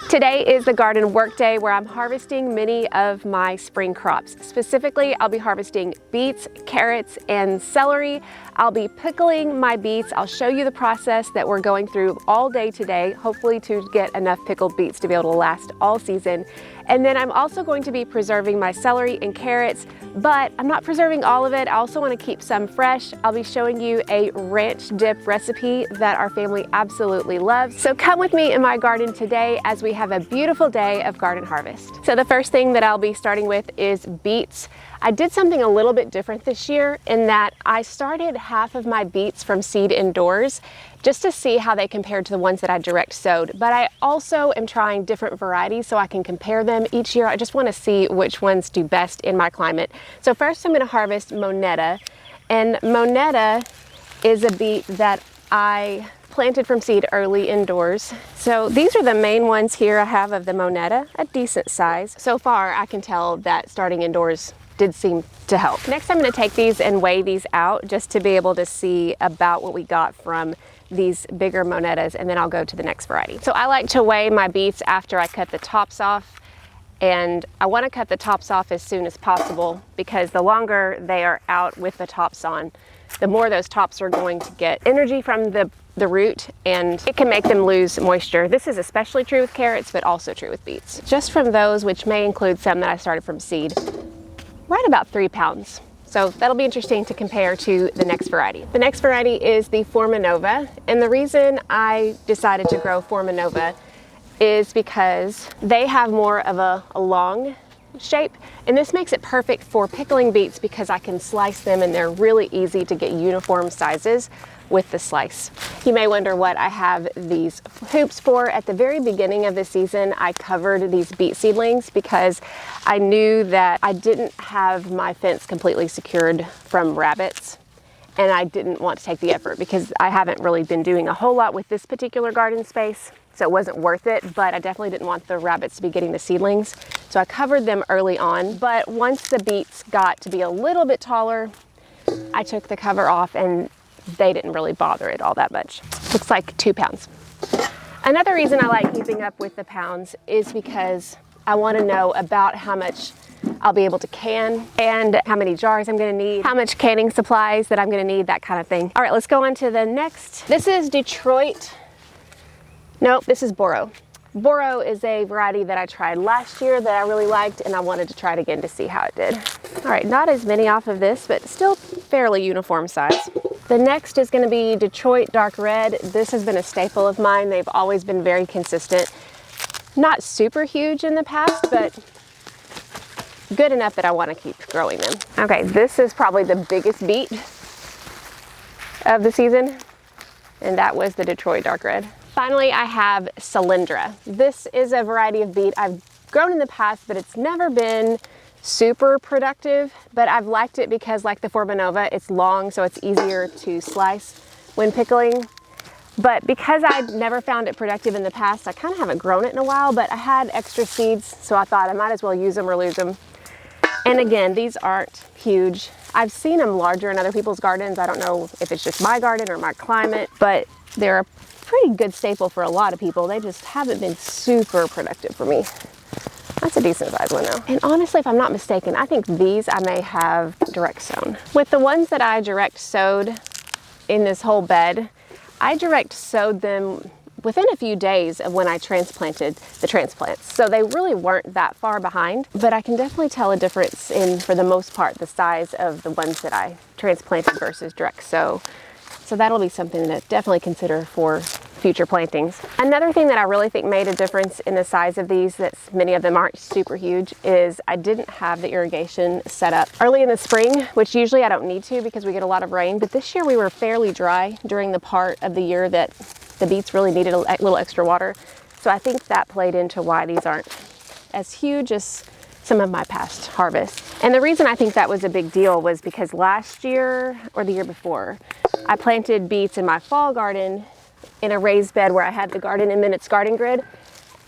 Today is the garden work day where I'm harvesting many of my spring crops. Specifically, I'll be harvesting beets, carrots, and celery. I'll be pickling my beets. I'll show you the process that we're going through all day today, hopefully to get enough pickled beets to be able to last all season. And then I'm also going to be preserving my celery and carrots, but I'm not preserving all of it. I also want to keep some fresh. I'll be showing you a ranch dip recipe that our family absolutely loves. So come with me in my garden today as we have a beautiful day of garden harvest. So the first thing that I'll be starting with is beets. I did something a little bit different this year in that I started half of my beets from seed indoors just to see how they compared to the ones that I direct sowed. But I also am trying different varieties so I can compare them each year. I just want to see which ones do best in my climate. So first I'm going to harvest Monetta, and Monetta is a beet that I planted from seed early indoors. So these are the main ones here I have of the Monetta, a decent size. So far I can tell that starting indoors did seem to help. Next I'm going to take these and weigh these out just to be able to see about what we got from these bigger Monettas, and then I'll go to the next variety. So I like to weigh my beets after I cut the tops off, and I want to cut the tops off as soon as possible because the longer they are out with the tops on, the more those tops are going to get energy from the root, and it can make them lose moisture. This is especially true with carrots, but also true with beets. Just from those, which may include some that I started from seed, right about 3 pounds. So that'll be interesting to compare to the next variety. The next variety is the Formanova, and the reason I decided to grow Formanova is because they have more of a long shape, and this makes it perfect for pickling beets because I can slice them and they're really easy to get uniform sizes with the slice. You may wonder what I have these hoops for. At the very beginning of the season, I covered these beet seedlings because I knew that I didn't have my fence completely secured from rabbits, and I didn't want to take the effort because I haven't really been doing a whole lot with this particular garden space, so it wasn't worth it, but I definitely didn't want the rabbits to be getting the seedlings. So I covered them early on, but once the beets got to be a little bit taller, I took the cover off and they didn't really bother it all that much. Looks like 2 pounds. Another reason I like keeping up with the pounds is because I want to know about how much I'll be able to can and how many jars I'm going to need, how much canning supplies that I'm going to need, that kind of thing. All right, let's go on to the next. This is Detroit. Nope, this is Boro. Boro is a variety that I tried last year that I really liked, and I wanted to try it again to see how it did. All right, not as many off of this, but still fairly uniform size. The next is going to be Detroit Dark Red. This has been a staple of mine. They've always been very consistent. Not super huge in the past, but good enough that I want to keep growing them. Okay, this is probably the biggest beet of the season, and that was the Detroit Dark Red. Finally, I have Cylindra. This is a variety of beet I've grown in the past, but it's never been super productive, but I've liked it because, like the Formanova, it's long, so it's easier to slice when pickling. But because I'd never found it productive in the past, I kind of haven't grown it in a while, but I had extra seeds, so I thought I might as well use them or lose them. And again, these aren't huge. I've seen them larger in other people's gardens. I don't know if it's just my garden or my climate, but they're a pretty good staple for a lot of people. They just haven't been super productive for me. That's a decent size one though. And honestly, if I'm not mistaken, I think these I may have direct sown. With the ones that I direct sowed in this whole bed, I direct sowed them within a few days of when I transplanted the transplants. So they really weren't that far behind, but I can definitely tell a difference in, for the most part, the size of the ones that I transplanted versus direct sow. So that'll be something to definitely consider for future plantings. Another thing that I really think made a difference in the size of these, that many of them aren't super huge, is I didn't have the irrigation set up early in the spring, which usually I don't need to because we get a lot of rain, but this year we were fairly dry during the part of the year that the beets really needed a little extra water. So I think that played into why these aren't as huge as some of my past harvests. And the reason I think that was a big deal was because last year or the year before, I planted beets in my fall garden in a raised bed where I had the Garden in Minutes garden grid,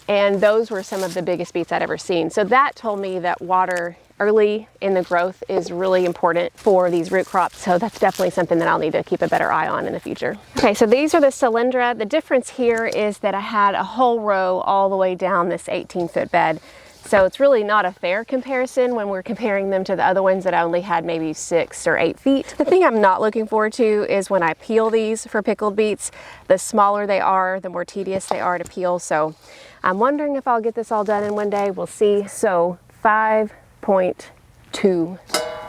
and those were some of the biggest beets I'd ever seen. So that told me that water early in the growth is really important for these root crops. So that's definitely something that I'll need to keep a better eye on in the future. Okay, so these are the Cylindra. The difference here is that I had a whole row all the way down this 18-foot bed. So it's really not a fair comparison when we're comparing them to the other ones that I only had maybe 6 or 8 feet. The thing I'm not looking forward to is when I peel these for pickled beets. The smaller they are, the more tedious they are to peel. So I'm wondering if I'll get this all done in one day. We'll see. So 5.2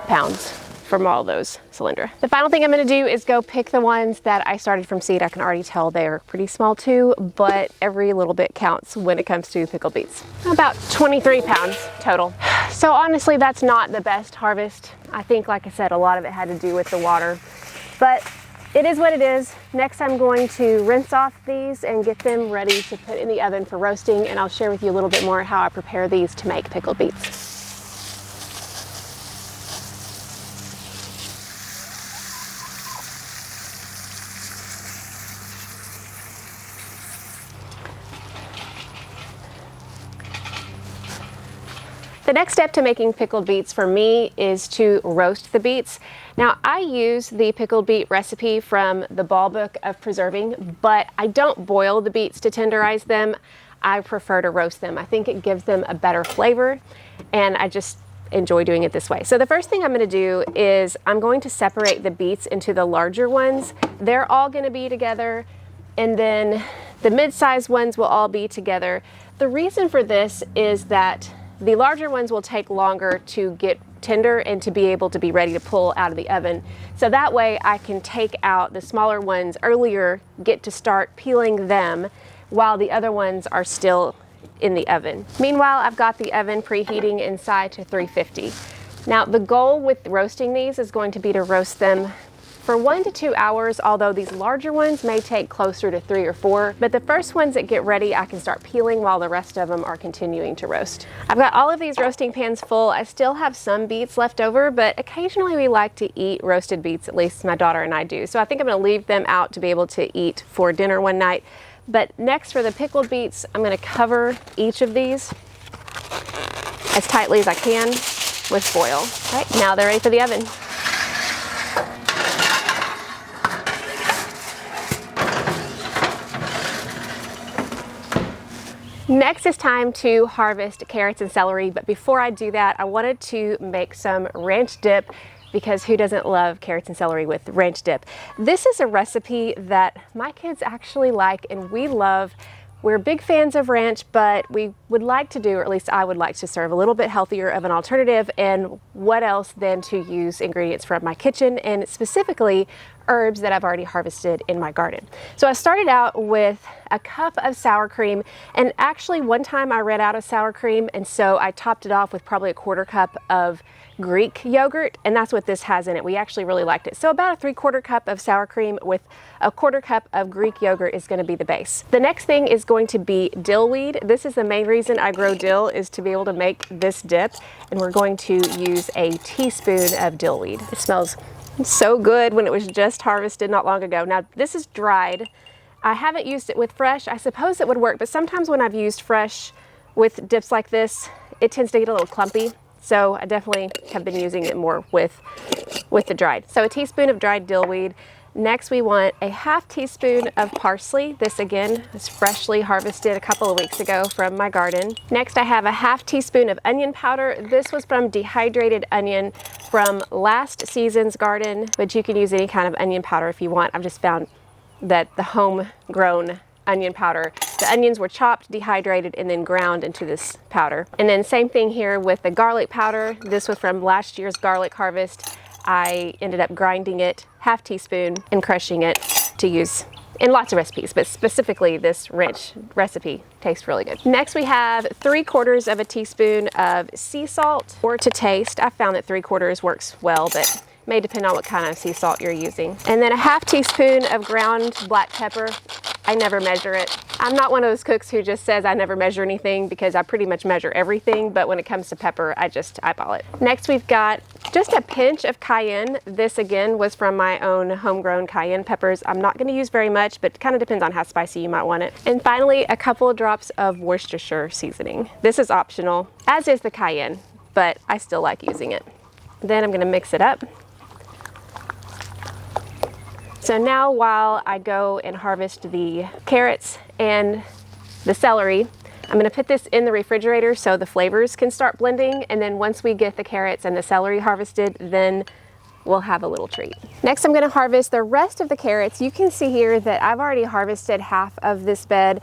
pounds from all those Cylindra. The final thing I'm going to do is go pick the ones that I started from seed. I can already tell they're pretty small too, but every little bit counts when it comes to pickled beets. About 23 pounds total. So honestly, that's not the best harvest. I think, like I said, a lot of it had to do with the water, but it is what it is. Next, I'm going to rinse off these and get them ready to put in the oven for roasting, and I'll share with you a little bit more how I prepare these to make pickled beets. The next step to making pickled beets for me is to roast the beets. Now, I use the pickled beet recipe from the Ball Book of Preserving, but I don't boil the beets to tenderize them. I prefer to roast them. I think it gives them a better flavor, and I just enjoy doing it this way. So the first thing I'm going to do is I'm going to separate the beets into the larger ones. They're all going to be together, and then the mid-sized ones will all be together. The reason for this is that the larger ones will take longer to get tender and to be able to be ready to pull out of the oven. So that way I can take out the smaller ones earlier, get to start peeling them while the other ones are still in the oven. Meanwhile, I've got the oven preheating inside to 350. Now, the goal with roasting these is going to be to roast them for 1 to 2 hours, although these larger ones may take closer to 3 or 4. But the first ones that get ready, I can start peeling while the rest of them are continuing to roast. I've got all of these roasting pans full. I still have some beets left over, but occasionally we like to eat roasted beets, at least my daughter and I do. So I think I'm gonna leave them out to be able to eat for dinner one night. But next, for the pickled beets, I'm gonna cover each of these as tightly as I can with foil. All right, now they're ready for the oven. Next, it's time to harvest carrots and celery, but before I do that, I wanted to make some ranch dip, because who doesn't love carrots and celery with ranch dip? This is a recipe that my kids actually like and we love. We're big fans of ranch, but we would like to do, or at least I would like to serve a little bit healthier of an alternative, and what else than to use ingredients from my kitchen, and specifically herbs that I've already harvested in my garden. So I started out with a cup of sour cream, and actually one time I ran out of sour cream, and so I topped it off with probably a 1/4 cup of Greek yogurt, and that's what this has in it. We actually really liked it. So about a 3/4 cup of sour cream with a 1/4 cup of Greek yogurt is going to be the base. The next thing is going to be dill weed. This is the main reason I grow dill, is to be able to make this dip, and we're going to use a teaspoon of dill weed. It smells so good when it was just harvested not long ago. Now this is dried. I haven't used it with fresh. I suppose it would work, but sometimes when I've used fresh with dips like this, it tends to get a little clumpy. So I definitely have been using it more with the dried. So a teaspoon of dried dill weed. Next, we want a 1/2 teaspoon of parsley. This again is freshly harvested a couple of weeks ago from my garden. Next, I have a 1/2 teaspoon of onion powder. This was from dehydrated onion from last season's garden, but you can use any kind of onion powder if you want. I've just found that the homegrown onion powder, the onions were chopped, dehydrated, and then ground into this powder. And then same thing here with the garlic powder. This was from last year's garlic harvest. I ended up grinding it 1/2 teaspoon and crushing it to use in lots of recipes, but specifically this ranch recipe tastes really good. Next, we have 3/4 of a teaspoon of sea salt, or to taste. I found that 3/4 works well, but may depend on what kind of sea salt you're using. And then a 1/2 teaspoon of ground black pepper. I never measure it. I'm not one of those cooks who just says I never measure anything, because I pretty much measure everything, but when it comes to pepper, I just eyeball it. Next, we've got just a pinch of cayenne. This again was from my own homegrown cayenne peppers. I'm not gonna use very much, but it kind of depends on how spicy you might want it. And finally, a couple of drops of Worcestershire seasoning. This is optional, as is the cayenne. but I still like using it. Then I'm gonna mix it up. So now while I go and harvest the carrots and the celery, I'm gonna put this in the refrigerator so the flavors can start blending, and then once we get the carrots and the celery harvested, then we'll have a little treat. Next, I'm gonna harvest the rest of the carrots. You can see here that I've already harvested half of this bed,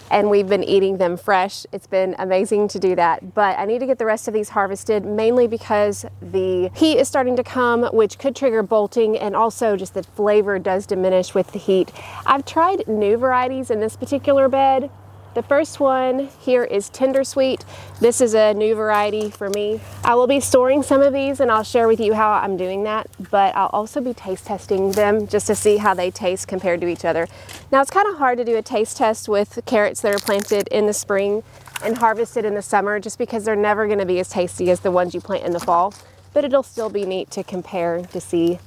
and we've been eating them fresh. It's been amazing to do that, but I need to get the rest of these harvested, mainly because the heat is starting to come, which could trigger bolting, and also just the flavor does diminish with the heat. I've tried new varieties in this particular bed. The first one here is Tender Sweet. This is a new variety for me. I will be storing some of these and I'll share with you how I'm doing that, but I'll also be taste testing them just to see how they taste compared to each other. Now, it's kind of hard to do a taste test with carrots that are planted in the spring and harvested in the summer, just because they're never gonna be as tasty as the ones you plant in the fall, but it'll still be neat to compare to see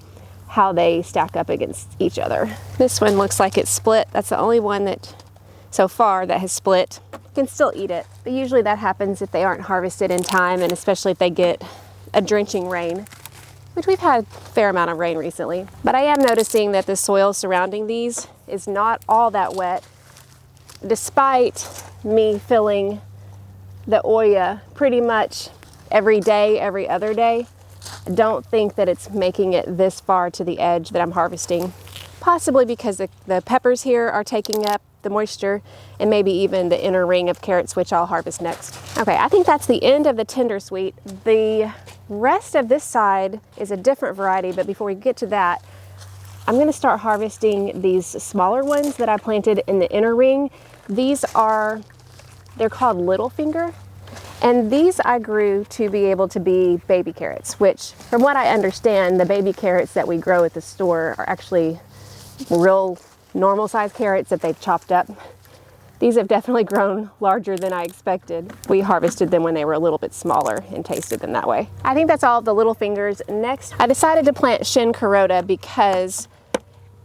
how they stack up against each other. This one looks like it's split. That's the only one that so far that has split. You can still eat it, but usually that happens if they aren't harvested in time, and especially if they get a drenching rain, which we've had a fair amount of rain recently. But I am noticing that the soil surrounding these is not all that wet, despite me filling the Oya pretty much every day, every other day. I don't think that it's making it this far to the edge that I'm harvesting, possibly because the peppers here are taking up the moisture, and maybe even the inner ring of carrots, which I'll harvest next. Okay, I think that's the end of the Tender Sweet. The rest of this side is a different variety, but before we get to that, I'm gonna start harvesting these smaller ones that I planted in the inner ring. They're called Little Finger, and these I grew to be able to be baby carrots, which from what I understand, the baby carrots that we grow at the store are actually real normal sized carrots that they've chopped up. These have definitely grown larger than I expected. We harvested them when they were a little bit smaller and tasted them that way. I think that's all of the Little Fingers. Next, I decided to plant Shin Carota because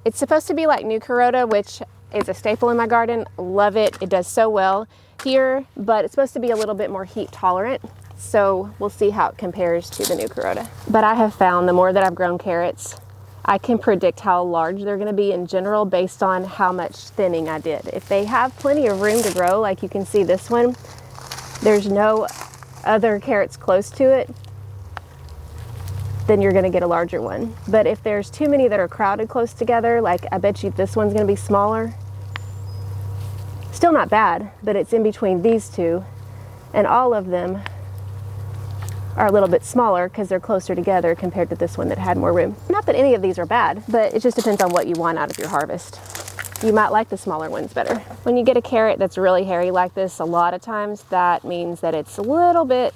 it's supposed to be like New Carota, which is a staple in my garden. Love it. It does so well here, but it's supposed to be a little bit more heat tolerant. So we'll see how it compares to the New Carota. But I have found the more that I've grown carrots, I can predict how large they're gonna be in general based on how much thinning I did. If they have plenty of room to grow, like you can see this one, there's no other carrots close to it, then you're gonna get a larger one. But if there's too many that are crowded close together, like I bet you this one's gonna be smaller. Still not bad, but it's in between these two, and all of them are a little bit smaller because they're closer together compared to this one that had more room. Not that any of these are bad, but it just depends on what you want out of your harvest. You might like the smaller ones better. When you get a carrot that's really hairy like this, a lot of times that means that it's a little bit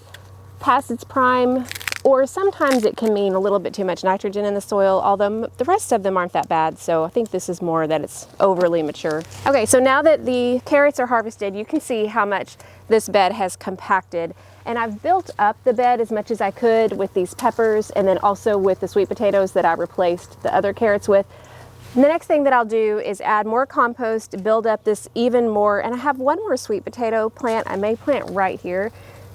past its prime, or sometimes it can mean a little bit too much nitrogen in the soil, although the rest of them aren't that bad. So I think this is more that it's overly mature. Okay, so now that the carrots are harvested, you can see how much this bed has compacted. And I've built up the bed as much as I could with these peppers, and then also with the sweet potatoes that I replaced the other carrots with. And the next thing that I'll do is add more compost, build up this even more, and I have one more sweet potato plant I may plant right here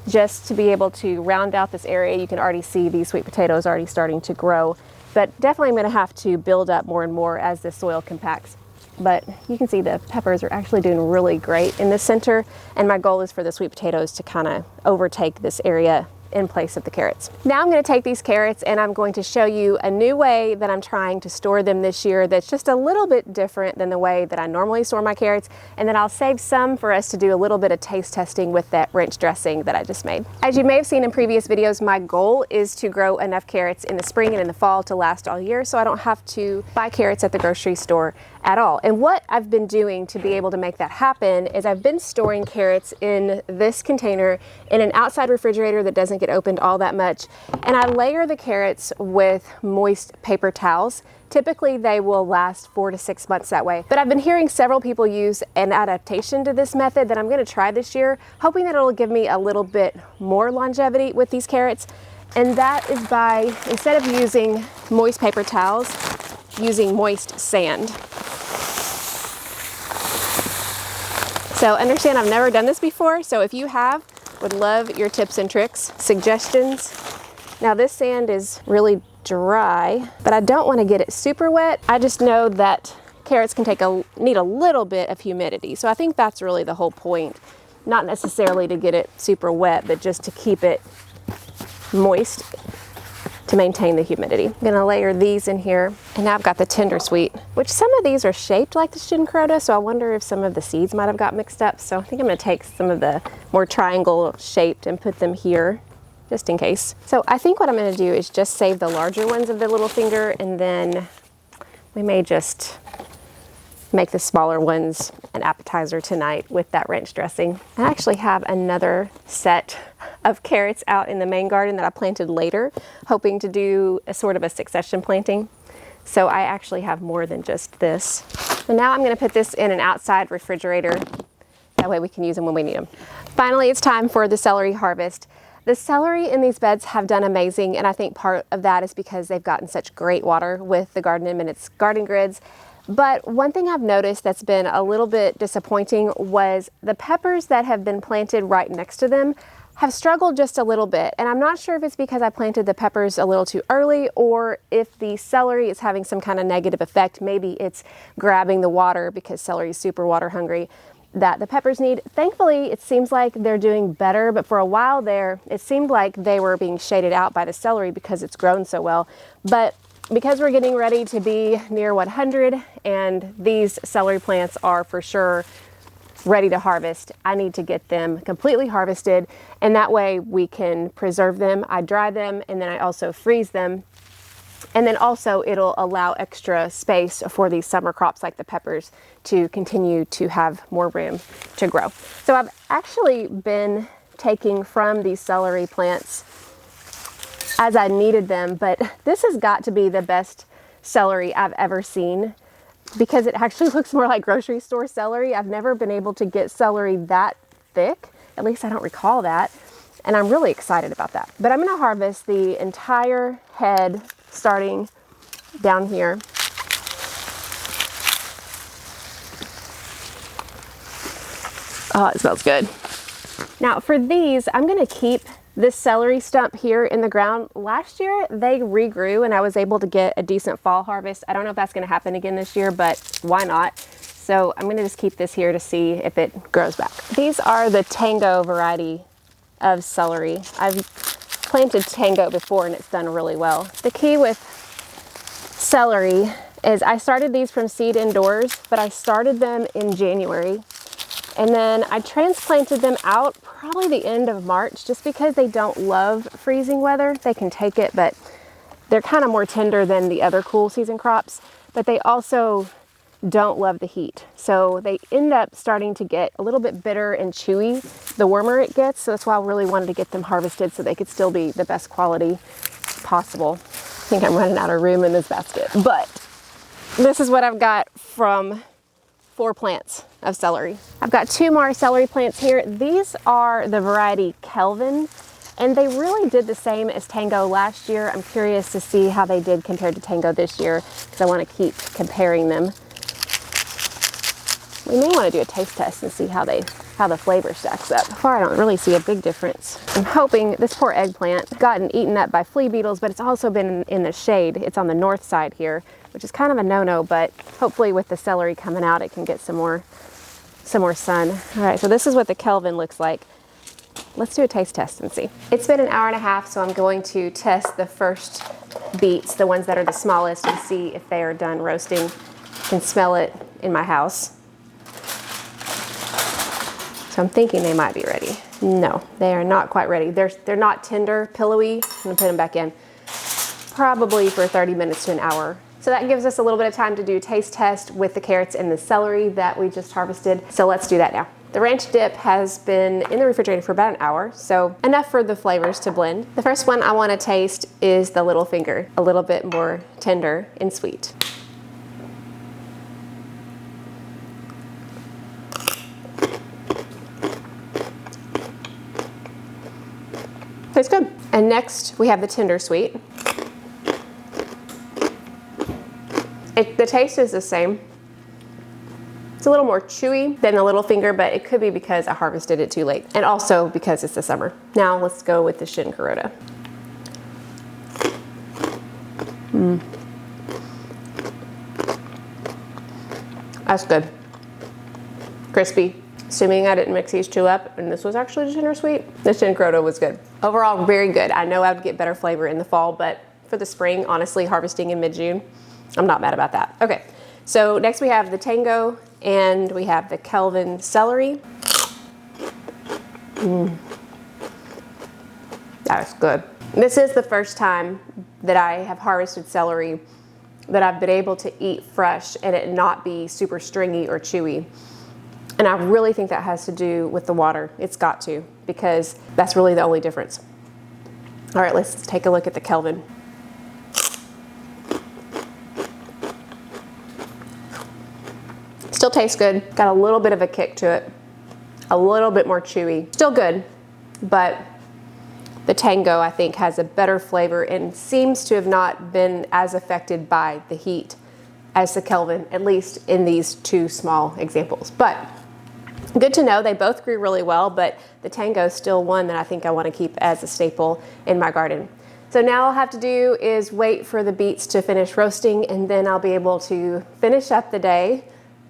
just to be able to round out this area. You can already see these sweet potatoes already starting to grow, but definitely I'm gonna have to build up more and more as the soil compacts. But you can see the peppers are actually doing really great in the center, and my goal is for the sweet potatoes to kind of overtake this area in place of the carrots. Now I'm going to take these carrots and I'm going to show you a new way that I'm trying to store them this year that's just a little bit different than the way that I normally store my carrots, and then I'll save some for us to do a little bit of taste testing with that ranch dressing that I just made. As you may have seen in previous videos, my goal is to grow enough carrots in the spring and in the fall to last all year, so I don't have to buy carrots at the grocery store at all. And what I've been doing to be able to make that happen is I've been storing carrots in this container in an outside refrigerator that doesn't get opened all that much, and I layer the carrots with moist paper towels. Typically they will last 4 to 6 months that way, but I've been hearing several people use an adaptation to this method that I'm going to try this year, hoping that it'll give me a little bit more longevity with these carrots. And that is by, instead of using moist paper towels, using moist sand. So understand I've never done this before, so if you have, Would love your tips and tricks, suggestions. Now this sand is really dry, but I don't want to get it super wet. I just know that carrots can need a little bit of humidity. So I think that's really the whole point. Not necessarily to get it super wet, but just to keep it moist to maintain the humidity. I'm gonna layer these in here. And now I've got the tender sweet, which some of these are shaped like the shinkroda, so I wonder if some of the seeds might have got mixed up. So I think I'm gonna take some of the more triangle shaped and put them here, just in case. So I think what I'm gonna do is just save the larger ones of the little finger, and then we may just make the smaller ones an appetizer tonight with that ranch dressing. I actually have another set of carrots out in the main garden that I planted later, hoping to do a sort of a succession planting. So I actually have more than just this. And now I'm gonna put this in an outside refrigerator. That way we can use them when we need them. Finally, it's time for the celery harvest. The celery in these beds have done amazing, and I think part of that is because they've gotten such great water with the Garden in Minutes garden grids. But one thing I've noticed that's been a little bit disappointing was the peppers that have been planted right next to them have struggled just a little bit. And I'm not sure if it's because I planted the peppers a little too early, or if the celery is having some kind of negative effect. Maybe it's grabbing the water, because celery is super water hungry, that the peppers need. Thankfully, it seems like they're doing better, but for a while there, it seemed like they were being shaded out by the celery because it's grown so well. But because we're getting ready to be near 100 and these celery plants are for sure ready to harvest, I need to get them completely harvested, and that way we can preserve them. I dry them and then I also freeze them. And then also it'll allow extra space for these summer crops like the peppers to continue to have more room to grow. So I've actually been taking from these celery plants as I needed them, but this has got to be the best celery I've ever seen, because it actually looks more like grocery store celery. I've never been able to get celery that thick, at least I don't recall that, and I'm really excited about that. But I'm gonna harvest the entire head starting down here. Oh, it smells good. Now for these, I'm gonna keep this celery stump here in the ground. Last year they regrew and I was able to get a decent fall harvest. I don't know if that's gonna happen again this year, but why not? So I'm gonna just keep this here to see if it grows back. These are the Tango variety of celery. I've planted Tango before and it's done really well. The key with celery is I started these from seed indoors, but I started them in January. And then I transplanted them out probably the end of March, just because they don't love freezing weather. They can take it, but they're kind of more tender than the other cool season crops, but they also don't love the heat. So they end up starting to get a little bit bitter and chewy the warmer it gets. So that's why I really wanted to get them harvested so they could still be the best quality possible. I think I'm running out of room in this basket, but this is what I've got from 4 plants of celery. I've got 2 more celery plants here. These are the variety Kelvin, and they really did the same as Tango last year. I'm curious to see how they did compared to Tango this year, because I want to keep comparing them. We may want to do a taste test and see how the flavor stacks up. So far, I don't really see a big difference. I'm hoping this poor eggplant gotten eaten up by flea beetles, but it's also been in the shade. It's on the north side here, which is kind of a no-no, but hopefully with the celery coming out, it can get some more sun. All right, so this is what the Kelvin looks like. Let's do a taste test and see. It's been an hour and a half, so I'm going to test the first beets, the ones that are the smallest, and see if they are done roasting. I can smell it in my house. So I'm thinking they might be ready. No, they are not quite ready. They're not tender, pillowy. I'm gonna put them back in. Probably for 30 minutes to an hour. So that gives us a little bit of time to do a taste test with the carrots and the celery that we just harvested. So let's do that now. The ranch dip has been in the refrigerator for about an hour, so enough for the flavors to blend. The first one I want to taste is the little finger, a little bit more tender and sweet. Tastes good. And next we have the tender sweet. The taste is the same. It's a little more chewy than the little finger, but it could be because I harvested it too late, and also because it's the summer. Now let's go with the Shin Kuroda. That's good. Crispy. Assuming I didn't mix these two up and this was actually tender sweet, the Shin Kuroda was good. Overall, very good. I know I would get better flavor in the fall, but for the spring, honestly, harvesting in mid-June, I'm not mad about that. Okay, so next we have the Tango and we have the Kelvin celery. That's good. This is the first time that I have harvested celery that I've been able to eat fresh and it not be super stringy or chewy. And I really think that has to do with the water. It's got to, because that's really the only difference. All right, let's take a look at the Kelvin. Still tastes good. Got a little bit of a kick to it. A little bit more chewy. Still good, but the Tango, I think, has a better flavor and seems to have not been as affected by the heat as the Kelvin, at least in these two small examples. But good to know. They both grew really well, but the Tango is still one that I think I want to keep as a staple in my garden. So now all I'll have to do is wait for the beets to finish roasting, and then I'll be able to finish up the day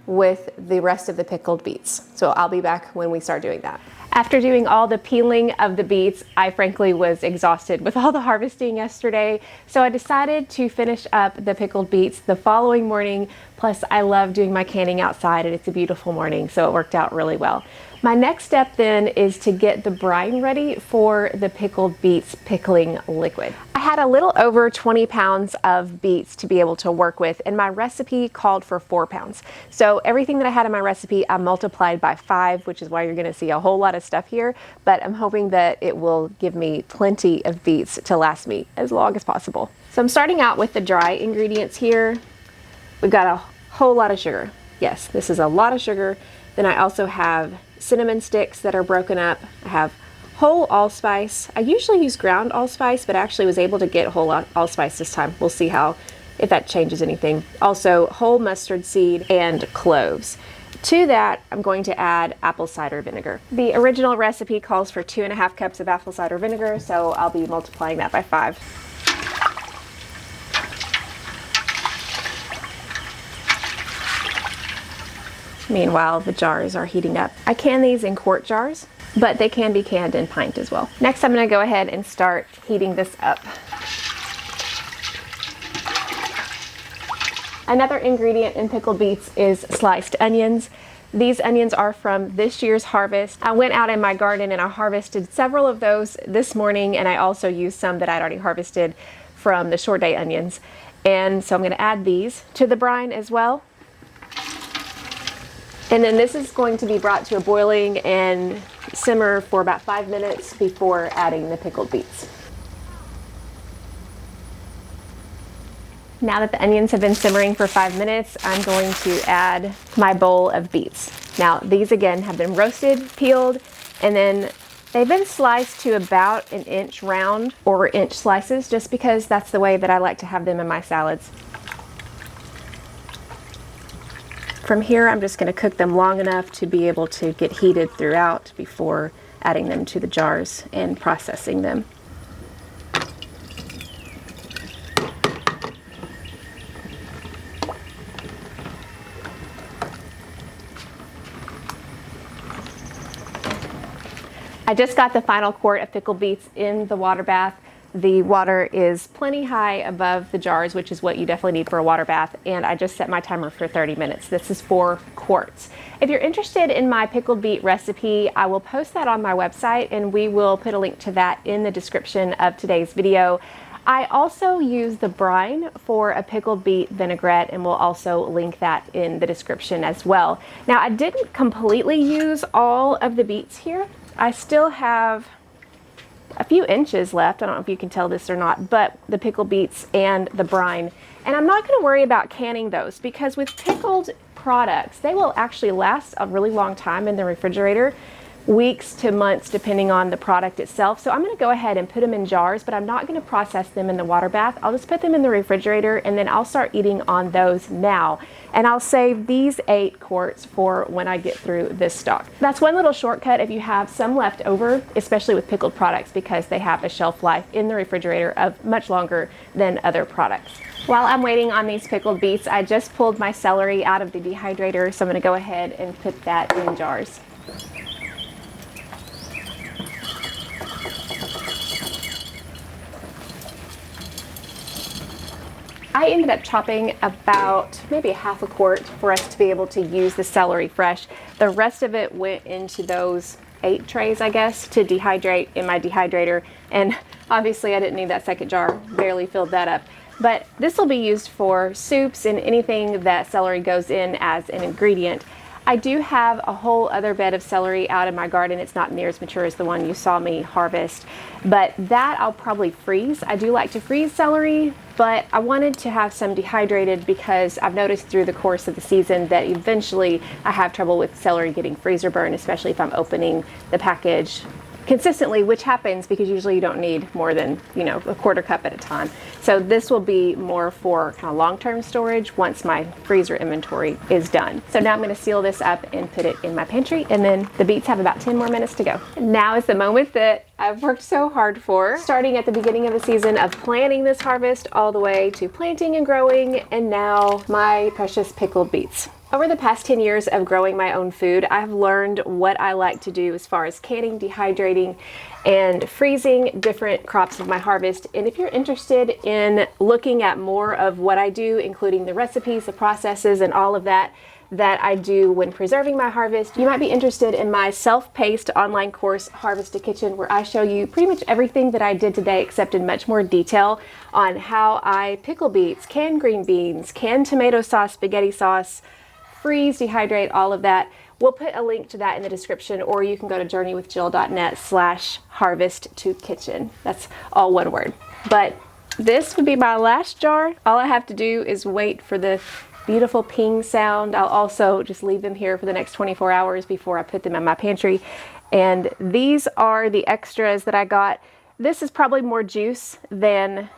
with the rest of the pickled beets. So I'll be back when we start doing that. After doing all the peeling of the beets, I frankly was exhausted with all the harvesting yesterday. So I decided to finish up the pickled beets the following morning. Plus I love doing my canning outside and it's a beautiful morning, so it worked out really well. My next step then is to get the brine ready for the pickled beets pickling liquid. I had a little over 20 pounds of beets to be able to work with, and my recipe called for 4 pounds. So everything that I had in my recipe, I multiplied by 5, which is why you're gonna see a whole lot of stuff here, but I'm hoping that it will give me plenty of beets to last me as long as possible. So I'm starting out with the dry ingredients here. We've got a whole lot of sugar. Yes, this is a lot of sugar. Then I also have cinnamon sticks that are broken up. I have whole allspice. I usually use ground allspice, but I actually was able to get whole allspice this time. We'll see if that changes anything. Also, whole mustard seed and cloves. To that, I'm going to add apple cider vinegar. The original recipe calls for 2.5 cups of apple cider vinegar, so I'll be multiplying that by 5. Meanwhile, the jars are heating up. I can these in quart jars, but they can be canned in pint as well. Next, I'm gonna go ahead and start heating this up. Another ingredient in pickled beets is sliced onions. These onions are from this year's harvest. I went out in my garden and I harvested several of those this morning, and I also used some that I'd already harvested from the short day onions. And so I'm gonna add these to the brine as well. And then this is going to be brought to a boiling and simmer for about 5 minutes before adding the pickled beets. Now that the onions have been simmering for 5 minutes, I'm going to add my bowl of beets. Now these again have been roasted, peeled, and then they've been sliced to about 1 inch round or inch slices, just because that's the way that I like to have them in my salads. From here, I'm just going to cook them long enough to be able to get heated throughout before adding them to the jars and processing them. I just got the final quart of pickled beets in the water bath. The water is plenty high above the jars, which is what you definitely need for a water bath, and I just set my timer for 30 minutes. This is 4 quarts. If you're interested in my pickled beet recipe, I will post that on my website, and we will put a link to that in the description of today's video. I also use the brine for a pickled beet vinaigrette, and we'll also link that in the description as well. Now, I didn't completely use all of the beets here. I still have a few inches left. I don't know if you can tell this or not, but the pickled beets and the brine. And I'm not going to worry about canning those, because with pickled products, they will actually last a really long time in the refrigerator. weeks to months depending on the product itself. So I'm going to go ahead and put them in jars, but I'm not going to process them in the water bath. I'll just put them in the refrigerator and then I'll start eating on those now. And I'll save these 8 quarts for when I get through this stock. That's one little shortcut if you have some left over, especially with pickled products, because they have a shelf life in the refrigerator of much longer than other products. While I'm waiting on these pickled beets, I just pulled my celery out of the dehydrator, so I'm going to go ahead and put that in jars. I ended up chopping about maybe 1/2 quart for us to be able to use the celery fresh. The rest of it went into those 8 trays, I guess, to dehydrate in my dehydrator. And obviously I didn't need that second jar, barely filled that up. But this will be used for soups and anything that celery goes in as an ingredient. I do have a whole other bed of celery out in my garden. It's not near as mature as the one you saw me harvest, but that I'll probably freeze. I do like to freeze celery, but I wanted to have some dehydrated because I've noticed through the course of the season that eventually I have trouble with celery getting freezer burn, especially if I'm opening the package consistently, which happens because usually you don't need more than, you know, a 1/4 cup at a time. So this will be more for kind of long-term storage once my freezer inventory is done. So now I'm going to seal this up and put it in my pantry, and then the beets have about 10 more minutes to go. Now is the moment that I've worked so hard for, starting at the beginning of the season of planning this harvest all the way to planting and growing, and now my precious pickled beets. Over the past 10 years of growing my own food, I've learned what I like to do as far as canning, dehydrating, and freezing different crops of my harvest. And if you're interested in looking at more of what I do, including the recipes, the processes, and all of that I do when preserving my harvest, you might be interested in my self-paced online course, Harvest to Kitchen, where I show you pretty much everything that I did today, except in much more detail on how I pickle beets, can green beans, can tomato sauce, spaghetti sauce, freeze, dehydrate, all of that. We'll put a link to that in the description, or you can go to journeywithjill.net/harvest-to-kitchen. That's all one word. But this would be my last jar. All I have to do is wait for the beautiful ping sound. I'll also just leave them here for the next 24 hours before I put them in my pantry. And these are the extras that I got. This is probably more juice than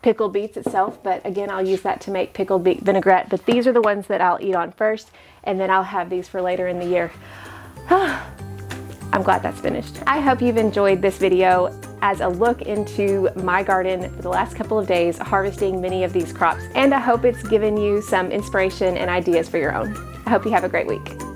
pickled beets itself, but again, I'll use that to make pickled beet vinaigrette. But these are the ones that I'll eat on first, and then I'll have these for later in the year. I'm glad that's finished. I hope you've enjoyed this video as a look into my garden for the last couple of days, harvesting many of these crops, and I hope it's given you some inspiration and ideas for your own. I hope you have a great week.